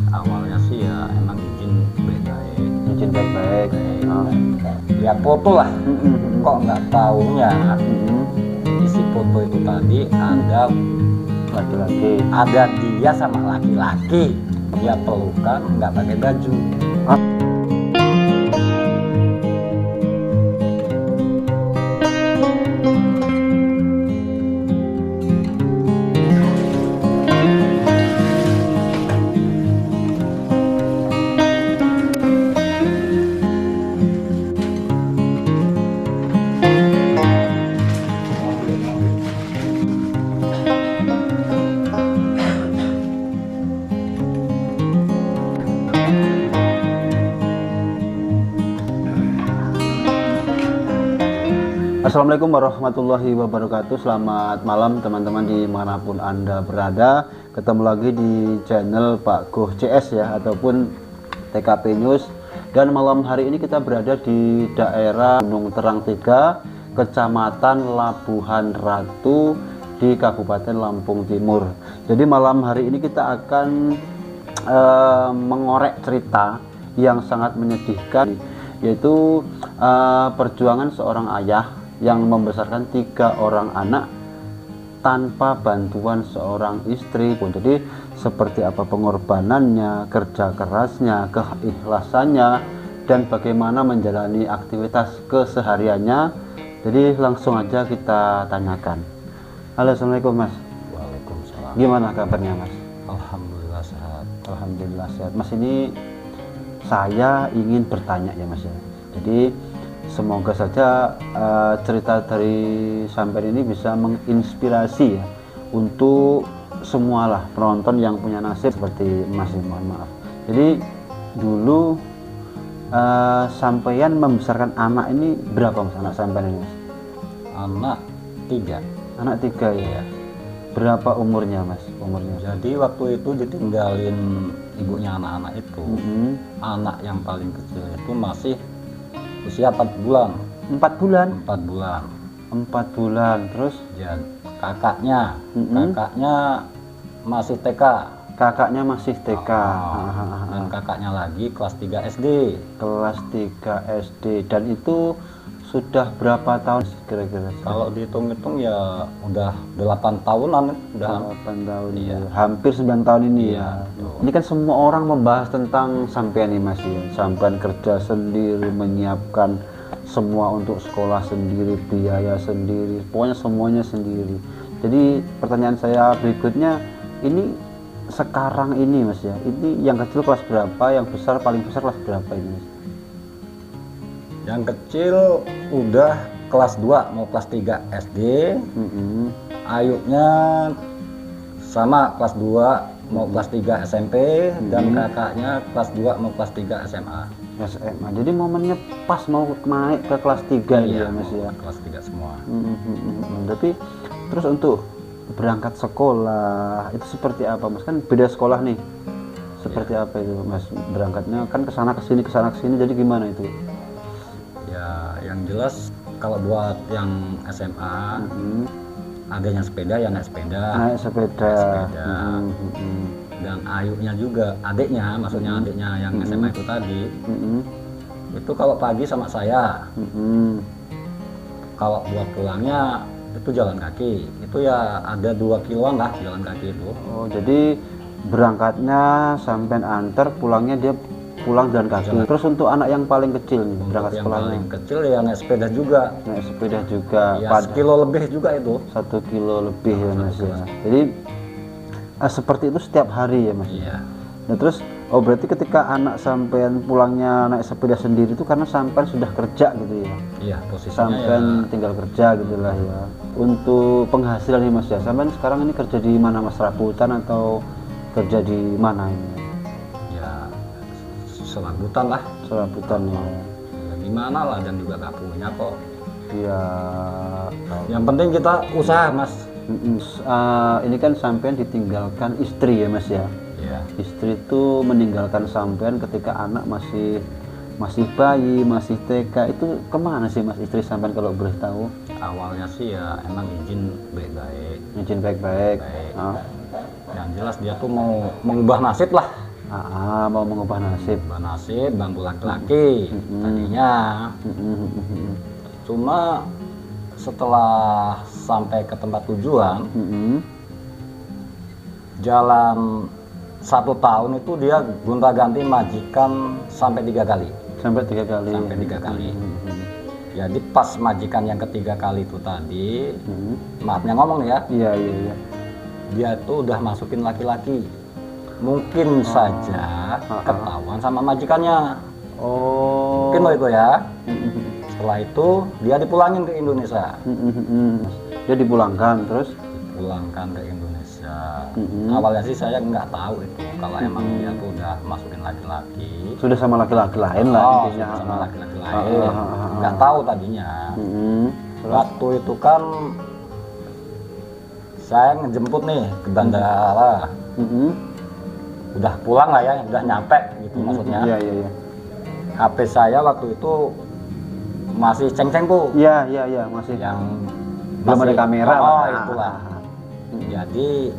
Awalnya sih ya emang izin baik-baik. Izin baik-baik. Oh. Lihat foto lah. Kok nggak taunya isi foto itu tadi ada Laki-laki. ada dia sama laki-laki. Dia pelukan nggak pakai baju. Assalamualaikum warahmatullahi wabarakatuh. Selamat malam teman-teman dimanapun Anda berada. Ketemu lagi di channel Pak Goh CS ya, ataupun TKP News. Dan malam hari ini kita berada di daerah Gunung Terang 3, Kecamatan Labuhan Ratu di Kabupaten Lampung Timur. Jadi malam hari ini kita akan mengorek cerita yang sangat menyedihkan, yaitu perjuangan seorang ayah yang membesarkan 3 orang anak tanpa bantuan seorang istri pun. Jadi seperti apa pengorbanannya, kerja kerasnya, keikhlasannya, dan bagaimana menjalani aktivitas kesehariannya. Jadi langsung aja kita tanyakan. Halo, assalamualaikum Mas. Waalaikumsalam. Gimana kabarnya Mas? Alhamdulillah sehat. Alhamdulillah sehat. Mas, ini saya ingin bertanya ya Mas ya. Jadi semoga saja cerita dari sampean ini bisa menginspirasi ya untuk semualah penonton yang punya nasib seperti Mas. Mohon maaf. Jadi dulu sampean membesarkan anak ini berapa Mas, anak sampean ini Mas? Anak 3. Anak 3 ya. Berapa umurnya Mas? Umurnya? Jadi waktu itu ditinggalin ibunya anak-anak itu. Anak yang paling kecil itu masih usia 4 bulan. 4 bulan? 4 bulan. 4 bulan. Terus? Dan kakaknya masih TK. Kakaknya masih TK. Dan kakaknya lagi kelas 3 SD. Kelas 3 SD. Dan itu sudah berapa tahun kira-kira? Kalau dihitung-hitung ya udah 8 tahunan. Udah 8 tahun. Iya. Hampir 9 tahun ini Iya, ya. betul. Ini kan semua orang membahas tentang sampean nih Mas ya. Sampean kerja sendiri, menyiapkan semua untuk sekolah sendiri, biaya sendiri, pokoknya semuanya sendiri. Jadi pertanyaan saya berikutnya, ini sekarang ini Mas ya, ini yang kecil kelas berapa, yang besar paling besar kelas berapa ini Mas? Yang kecil udah kelas 2 mau kelas 3 SD. Ayunya sama kelas 2 mau kelas 3 SMP. Dan kakaknya kelas 2 mau kelas 3 SMA. SMA. Jadi momennya pas mau naik ke kelas 3 ya Mas mau ya. kelas 3 semua. Tapi terus untuk berangkat sekolah itu seperti apa Mas? Kan beda sekolah nih. Seperti apa itu Mas berangkatnya? Kan kesana kesini jadi gimana itu? Ya yang jelas kalau buat yang SMA adanya sepeda ya naik sepeda. Naik sepeda. Dan ayunya juga adiknya, maksudnya adiknya yang SMA itu tadi. Itu kalau pagi sama saya. Kalau buat pulangnya itu jalan kaki. Itu ya ada 2 kiloan lah jalan kaki itu. Oh, jadi berangkatnya sampai antar, pulangnya dia pulang jalan kaki. Terus untuk anak yang paling kecil nih, berangkat Yang sekolahnya? paling kecil ya naik sepeda juga. Naik sepeda juga. Ya 1 kilo lebih juga itu. 1 kilo lebih ya Mas ya. Jadi seperti itu setiap hari ya Mas? Iya. Nah terus, oh berarti ketika anak sampean pulangnya naik sepeda sendiri itu karena sampean sudah kerja gitu ya? Iya, posisinya Sampean ya. tinggal kerja gitulah ya. Untuk penghasilan nih Mas ya, sampean sekarang ini kerja di mana Mas? Rabutan atau kerja di mana ini? Ya serabutan lah. Serabutan ya. Ya, gimana lah, dan juga gak punya kok. Ya. Yang penting kita usaha Mas. Ini kan sampean ditinggalkan istri ya Mas ya. Iya. Istri itu meninggalkan sampean ketika anak masih bayi, masih TK. Itu kemana sih Mas istri sampean kalau boleh tahu? Awalnya sih ya emang izin baik-baik. Izin baik-baik. Yang jelas dia tuh mau mengubah nasib lah. Mau mengubah nasib. bantu laki-laki tadinya. Cuma setelah sampai ke tempat tujuan, jalan 1 tahun itu dia gonta-ganti majikan sampai 3 kali. Sampai 3 kali. Jadi pas majikan yang ketiga kali itu tadi, maafnya ngomong ya, Iya. dia itu udah masukin laki-laki. Mungkin saja ketahuan sama majikannya. Mungkin lo itu ya. Setelah itu dia dipulangin ke Indonesia. Dia dipulangkan terus? Dipulangkan ke Indonesia. Awalnya sih saya nggak tahu itu kalau emang dia tuh udah masukin laki-laki. Sudah sama laki-laki lain lah intinya. Sudah sama laki-laki lain. Nggak tahu tadinya. Waktu itu kan saya ngejemput nih ke bandara. Udah pulang lah ya, udah nyampe gitu maksudnya. Iya. HP saya waktu itu masih ceng-ceng tuh. Iya, masih. Yang belum ada kamera. Itulah. Jadi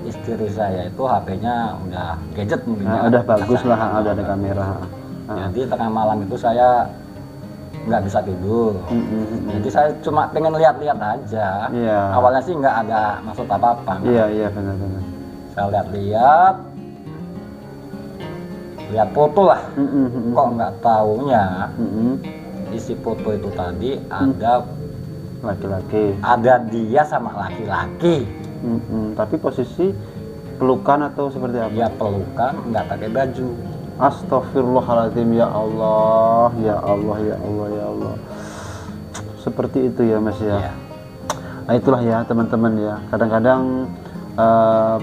istri saya itu HP-nya udah gadget mungkin. Udah bagus lah, udah ada kamera. Jadi tengah malam itu saya nggak bisa tidur. Jadi saya cuma pengen lihat-lihat aja. Awalnya sih nggak ada maksud apa-apa. Iya, benar. Saya lihat foto lah. Kok nggak taunya isi foto itu tadi ada laki-laki. Ada dia sama laki-laki. Tapi posisi pelukan atau seperti apa? Ya pelukan, nggak pakai baju. Astagfirullahaladzim, ya Allah. Seperti itu ya Mas ya. Nah, itulah ya teman-teman ya. Kadang-kadang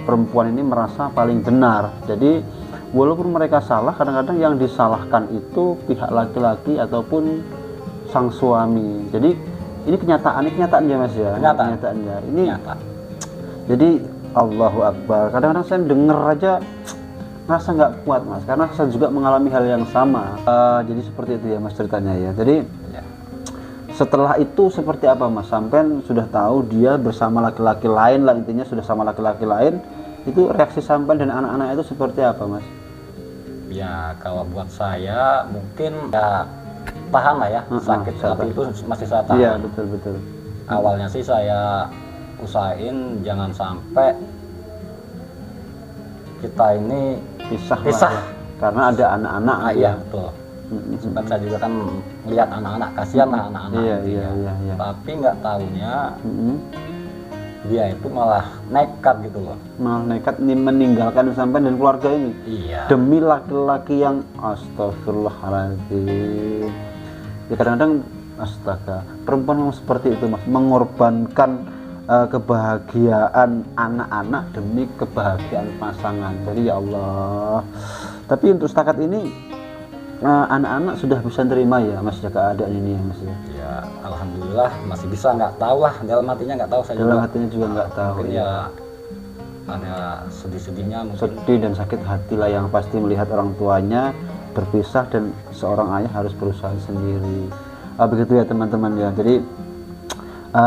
perempuan ini merasa paling benar. Jadi walaupun mereka salah, kadang-kadang yang disalahkan itu pihak laki-laki ataupun sang suami. Jadi ini kenyataan ya Mas ya. Kenyataannya. Ini nyata. Jadi Allahu Akbar. Kadang-kadang saya denger aja rasa nggak kuat Mas, karena saya juga mengalami hal yang sama. Jadi seperti itu ya Mas ceritanya ya. Jadi setelah itu seperti apa Mas? Sampai sudah tahu dia bersama laki-laki lain lah, intinya sudah sama laki-laki lain. Itu reaksi sampai dan anak-anak itu seperti apa Mas? Ya kalau buat saya mungkin ya tahan lah ya, sakit tapi itu masih saya tahan. Iya betul. Awalnya sih saya usahain jangan sampai kita ini pisah. Ya. Karena ada anak-anak. Iya betul. Sempat saya juga kan lihat anak-anak, kasihan lah anak-anak. Iya. Tapi nggak tahunya dia itu malah nekat gitu loh. Malah nekat meninggalkan sampai dan keluarga ini. Iya. Demi laki-laki yang astagfirullahaladzim. Ya kadang-kadang astaga, perempuan memang seperti itu Mas, mengorbankan kebahagiaan anak-anak demi kebahagiaan pasangan. Jadi ya Allah. Tapi untuk setakat ini anak-anak sudah bisa terima ya Mas ya keadaan ini ya Mas ya. Ya alhamdulillah masih bisa, nggak tahu lah dalam hatinya, nggak tahu saya. Dalam hatinya juga nggak tahu. Mungkin ya ada sedih-sedihnya mungkin. Sedih dan sakit hati lah yang pasti melihat orang tuanya berpisah dan seorang ayah harus berusaha sendiri. Begitu ya teman-teman ya. Jadi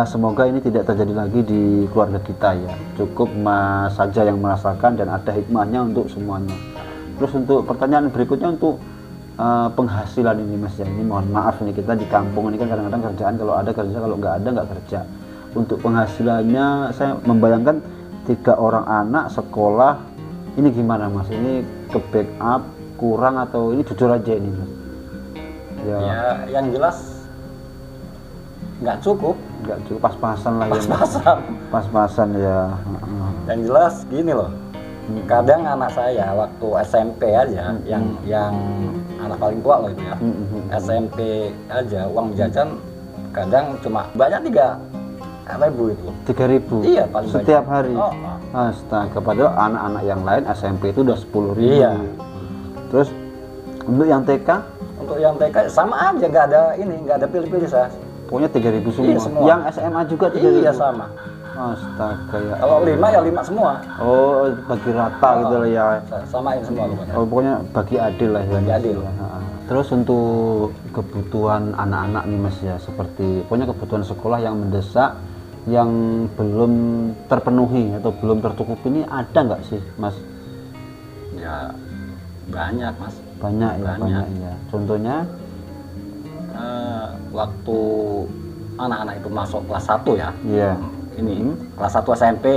semoga ini tidak terjadi lagi di keluarga kita ya. Cukup Mas saja yang merasakan dan ada hikmahnya untuk semuanya. Terus untuk pertanyaan berikutnya untuk penghasilan ini Mas ya. Ini mohon maaf ini kita di kampung ini kan kadang-kadang kerjaan kalau ada kerja, kalau nggak ada nggak kerja. Untuk penghasilannya saya membayangkan 3 orang anak sekolah ini gimana Mas? Ini ke backup kurang atau ini jujur aja ini Mas? Ya yang jelas nggak cukup, pas-pasan lah ya. Pas-pasan ya. Yang jelas gini loh, kadang anak saya waktu SMP aja, yang anak paling tua loh itu ya, SMP aja uang jajan kadang cuma banyak 3.000 itu. 3.000? Iya paling setiap banyak. hari? Astaga, padahal anak-anak yang lain SMP itu udah 10.000. Iya. Terus untuk yang TK? Untuk yang TK sama aja, nggak ada pilih-pilih saya. Pokoknya 3.000 semua. Iya, semua. Yang SMA juga 3.000? Iya sama. Astaga ya. Kalau 5 ya 5 semua. Oh bagi rata gitu lah ya. Samain semua pokoknya. Oh pokoknya bagi adil lah ya. Bagi adil. Terus untuk kebutuhan anak-anak nih Mas ya, seperti pokoknya kebutuhan sekolah yang mendesak yang belum terpenuhi atau belum tercukupi ini ada nggak sih Mas? Ya Banyak mas. Banyak ya, banyak ya. Contohnya waktu anak-anak itu masuk kelas 1 ya. Iya. Ini kelas 1 SMP,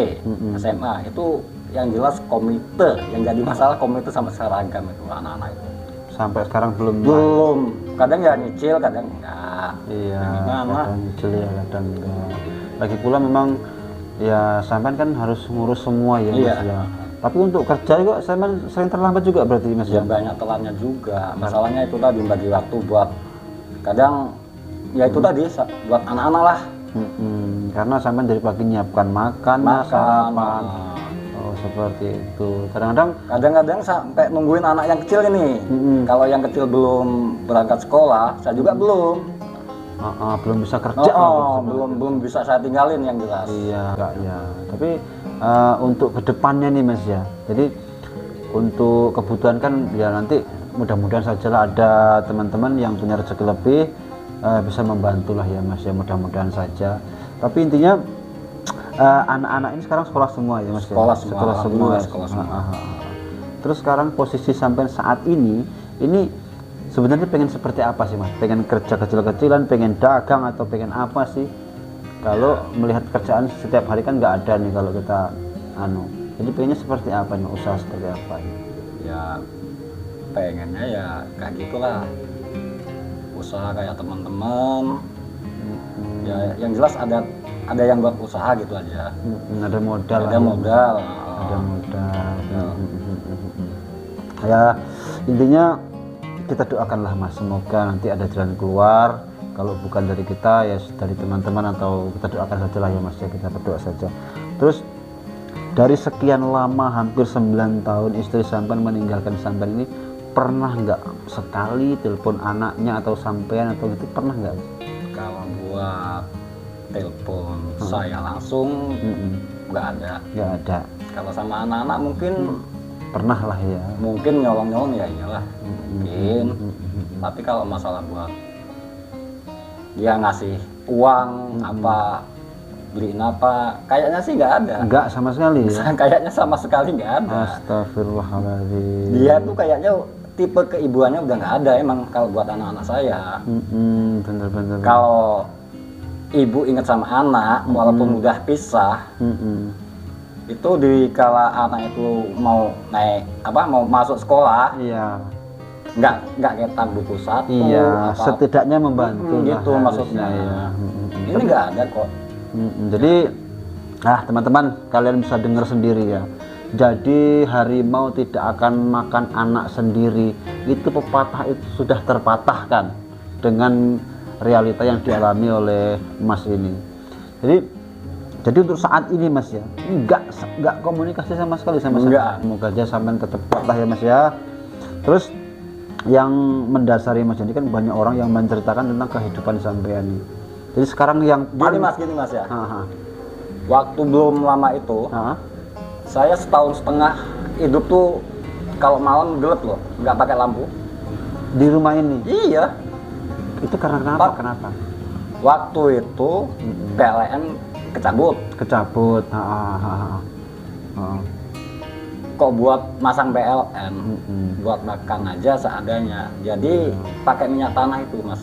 SMA itu yang jelas komite, yang jadi masalah komite sama seragam itu anak-anak itu. Sampai sekarang belum. Kadang ya nyicil, kadang enggak. Iya. Gimana? Kadang nyicil ya, kadang enggak. Lagi pula memang ya sampean kan harus ngurus semua ya Iya. Mas ya. Tapi untuk kerja kok sampean sering terlambat juga berarti Mas Ya ya. banyak telatnya juga. Masalahnya itu tadi bagi waktu buat kadang ya itu tadi buat anak-anak lah. Karena sampean dari pagi nyiapkan makan, sarapan. Oh seperti itu. Kadang-kadang sampai nungguin anak yang kecil ini. Kalau yang kecil belum berangkat sekolah, saya juga belum. Belum bisa kerja. Belum bisa saya tinggalin yang jelas. Iya, enggak ya. Tapi untuk kedepannya nih Mas ya. Jadi untuk kebutuhan kan ya nanti mudah-mudahan sajalah ada teman-teman yang punya rezeki lebih bisa membantu lah ya Mas ya, mudah-mudahan saja. Tapi intinya anak-anak ini sekarang sekolah semua ya Mas sekolah ya? Sekolah semua. Terus sekarang posisi sampai saat ini sebenarnya pengen seperti apa sih Mas? Pengen kerja kecil-kecilan, pengen dagang atau pengen apa sih? Kalau melihat kerjaan setiap hari kan nggak ada nih kalau kita jadi pengennya seperti apa nih, usaha seperti apa ya? Ya pengennya ya kayak gitulah, usaha kayak teman-teman. Ya yang jelas ada yang buat usaha gitu aja. Ada modal. Ya intinya kita doakanlah Mas, semoga nanti ada jalan keluar. Kalau bukan dari kita ya dari teman-teman, atau kita doakan saja lah ya Mas ya, kita berdoa saja. Terus dari sekian lama hampir 9 tahun istri sampean meninggalkan sampean ini, pernah nggak sekali telepon anaknya atau sampean atau gitu, pernah nggak? Kalau buat telepon saya langsung nggak ada. Kalau sama anak-anak mungkin pernah lah ya. Mungkin nyolong-nyolong ya iyalah. Mungkin. Tapi kalau masalah buat dia ngasih uang apa, beliin apa, kayaknya sih nggak ada. Nggak sama sekali ya? Kayaknya sama sekali nggak ada. Astagfirullahaladzim. Dia tuh kayaknya tipe keibuannya udah nggak ada emang kalau buat anak-anak saya. Bener. Kalau ibu ingat sama anak walaupun udah pisah, itu di kala anak itu mau masuk sekolah, iya, nggak ketak buku satu, iya, setidaknya membantu gitu maksudnya ya. Ini nggak ada kok. Jadi teman-teman kalian bisa dengar sendiri ya. Jadi harimau tidak akan makan anak sendiri, itu pepatah itu sudah terpatahkan dengan realita yang dialami oleh Mas ini. Jadi untuk saat ini Mas ya, nggak komunikasi sama sekali sama saya. Semoga aja sampean tetap kuat lah ya Mas ya. Terus yang mendasari Mas ini kan banyak orang yang menceritakan tentang kehidupan sampean ini. Jadi sekarang yang gini Mas ya. Waktu belum lama itu, saya setahun setengah hidup tuh kalau malam gelap loh, nggak pakai lampu. Di rumah ini? Iya. Itu karena kenapa? Waktu itu PLN kecabut. Kok buat masang PLN, buat makan aja seadanya. Jadi pakai minyak tanah itu Mas.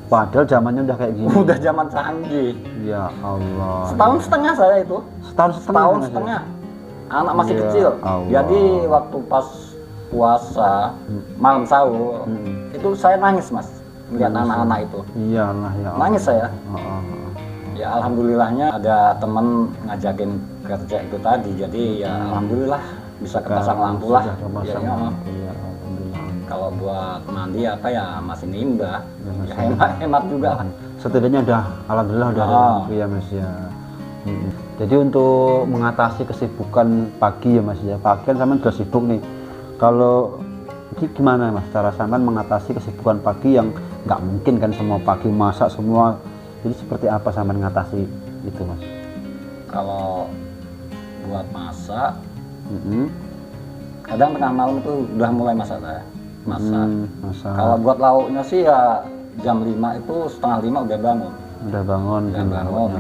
Padahal zamannya udah kayak gini. Udah zaman canggih. Ya Allah. Setahun setengah saya itu. Setahun setengah. Anak masih kecil. Allah. Jadi waktu pas puasa malam sahur itu saya nangis Mas. Lihat anak-anak itu. Iyalah ya Allah. Nangis saya. Ya alhamdulillahnya ada temen ngajakin kerja itu tadi. Jadi ya alhamdulillah bisa kepasang lampu lah. Kalau buat mandi apa ya masih nimbah. Ya, hemat juga kan. Setidaknya udah alhamdulillah udah ada lampu ya Mas ya. Jadi untuk mengatasi kesibukan pagi ya Mas ya. Pagi kan sampean udah sibuk nih. Kalau gimana Mas cara sampean mengatasi kesibukan pagi yang nggak mungkin kan semua pagi masak semua, jadi seperti apa sampean mengatasi itu Mas? Kalau buat masak, kadang tengah malam itu udah mulai masak saya. Masak. Kalau buat lauknya sih ya jam 5 itu setengah 5 udah bangun. Udah bangun.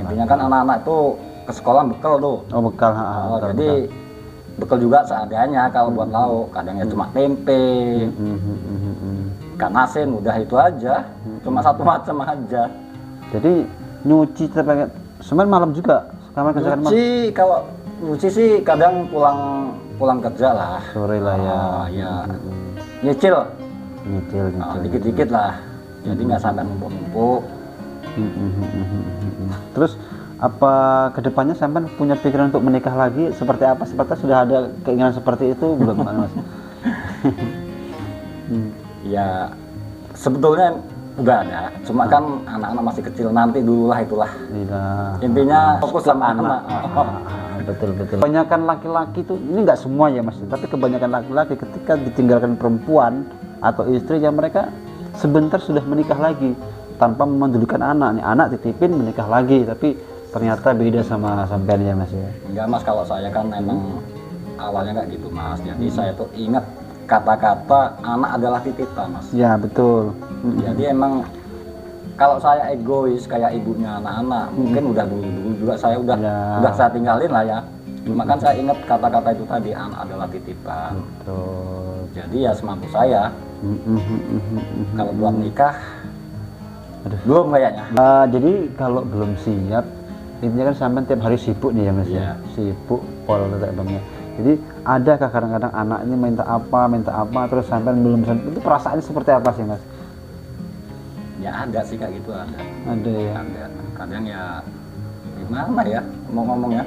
Intinya kan anak-anak itu ke sekolah bekal tuh. Oh bekal. Jadi bekal juga seadanya kalau buat lauk, kadangnya cuma tempe, ikan asin, udah itu aja, cuma satu macam aja. Jadi nyuci sampai malam juga, kamar kerja malam. Kalau nyuci sih kadang pulang kerja lah, Sore lah ya. Ya nyicil, Nyicil. dikit-dikit lah, jadi nggak sampai numpuk-numpuk. Terus apa kedepannya sampai punya pikiran untuk menikah lagi seperti apa? Seperti sudah ada keinginan seperti itu belum, Mas? Ya sebetulnya udah ada, cuma kan anak-anak masih kecil, nanti dululah itulah. Iya. Intinya fokus sama anak. Betul. Kebanyakan laki-laki tuh, ini nggak semua ya Mas, tapi kebanyakan laki-laki ketika ditinggalkan perempuan atau istri yang mereka sebentar sudah menikah lagi tanpa memendulikan anak. Nih anak titipin menikah lagi, tapi ternyata beda sama sampean ya Mas ya. Enggak Mas, kalau saya kan emang awalnya nggak gitu Mas, jadi saya tuh ingat kata-kata anak adalah titipan Mas. Ya betul. Jadi emang kalau saya egois kayak ibunya anak-anak, mungkin udah dulu juga saya udah saya tinggalin lah ya. Cuma kan saya ingat kata-kata itu tadi, anak adalah titipan. Betul. Jadi ya semampu saya. Kalau buat nikah, belum kayaknya. Jadi kalau belum siap, intinya kan sampai tiap hari sibuk nih ya Mas ya. Sibuk pol abangnya. Jadi adakah kadang-kadang anak ini minta apa terus sampai belum sampai, itu perasaannya seperti apa sih Mas? Ya ada sih kayak gitu, ada. Ada ya. Ada. Kadang ya gimana ya mau ngomongnya.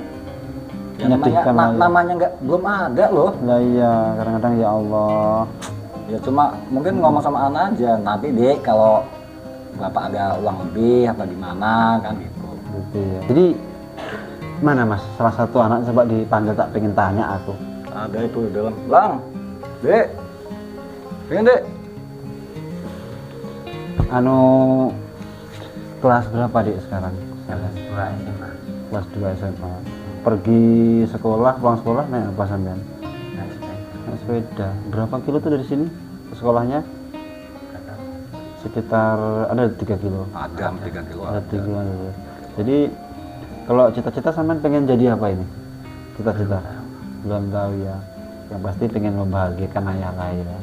Ya namanya nggak, belum ada loh. Lah iya, kadang-kadang ya Allah. Ya cuma mungkin ngomong sama anak aja, nanti dek kalau bapak ada uang lebih apa gimana kan gitu. Gitu ya. Jadi mana Mas, salah satu anak coba dipanggil, tak pengen tanya aku. Ada itu di dalam. Lang, dek, pengen dek. Kelas berapa dek sekarang? Kelas 2 SMA. Pergi sekolah, pulang sekolah naik apa sampean? Naik sepeda. Berapa kilo tuh dari sini ke sekolahnya? Sekitar ada 3 kilo. Ada 3 kilo. Ada 3 kilo. Jadi kalau cita-cita sampean pengen jadi apa ini? Cita-cita? Belum tahu ya. Yang pasti pengen membahagiakan ayah lah ya.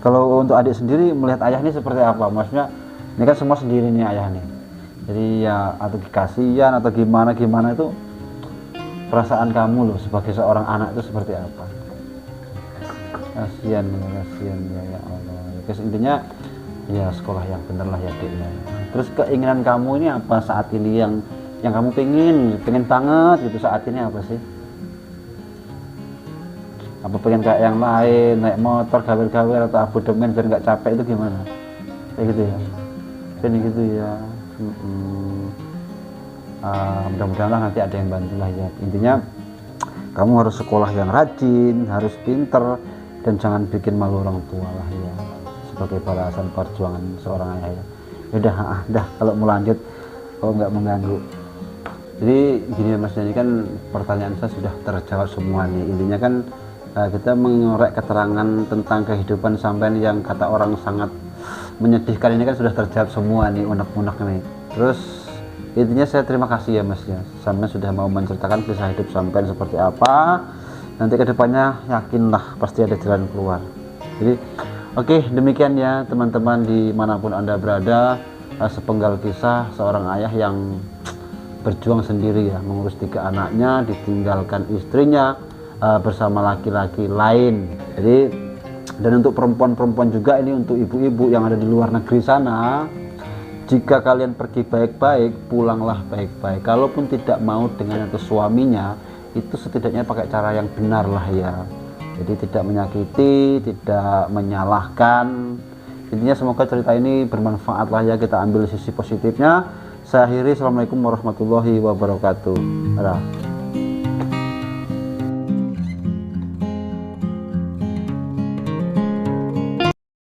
Kalau untuk adik sendiri melihat ayah ini seperti apa? Maksudnya ini kan semua sendiri nih ayah nih. Jadi ya atau kasihan atau gimana itu perasaan kamu loh sebagai seorang anak itu seperti apa? Kasihan ya Allah. Terus intinya ya sekolah yang bener lah ya Dek ya. Terus keinginan kamu ini apa saat ini yang kamu pengen banget gitu saat ini apa sih? Apa pengen kayak yang lain, naik motor, gawer-gawer atau abodemen biar nggak capek itu gimana? Kayak gitu ya? Pengen gitu ya. Mudah-mudahan lah nanti ada yang bantu lah ya. Intinya kamu harus sekolah yang rajin, harus pinter, dan jangan bikin malu orang tua lah ya, sebagai balasan perjuangan seorang ayah ya. Udah kalau mau lanjut, kalau nggak mengganggu. Jadi gini Mas, ini kan pertanyaan saya sudah terjawab semua nih. Intinya kan kita mengorek keterangan tentang kehidupan sampean yang kata orang sangat menyedihkan ini kan sudah terjawab semua nih, unek-unek nih. Terus intinya saya terima kasih ya Mas ya, sampean sudah mau menceritakan kisah hidup sampean seperti apa. Nanti kedepannya yakinlah pasti ada jalan keluar. Jadi oke, demikian ya teman-teman dimanapun Anda berada, sepenggal kisah seorang ayah yang berjuang sendiri ya, mengurus 3 anaknya, ditinggalkan istrinya bersama laki-laki lain. Jadi dan untuk perempuan-perempuan juga ini, untuk ibu-ibu yang ada di luar negeri sana, jika kalian pergi baik-baik, pulanglah baik-baik. Kalaupun tidak mau dengan itu suaminya, itu setidaknya pakai cara yang benar lah ya. Jadi tidak menyakiti, tidak menyalahkan. Intinya semoga cerita ini bermanfaat lah ya, kita ambil sisi positifnya. Saya akhiri, assalamualaikum warahmatullahi wabarakatuh.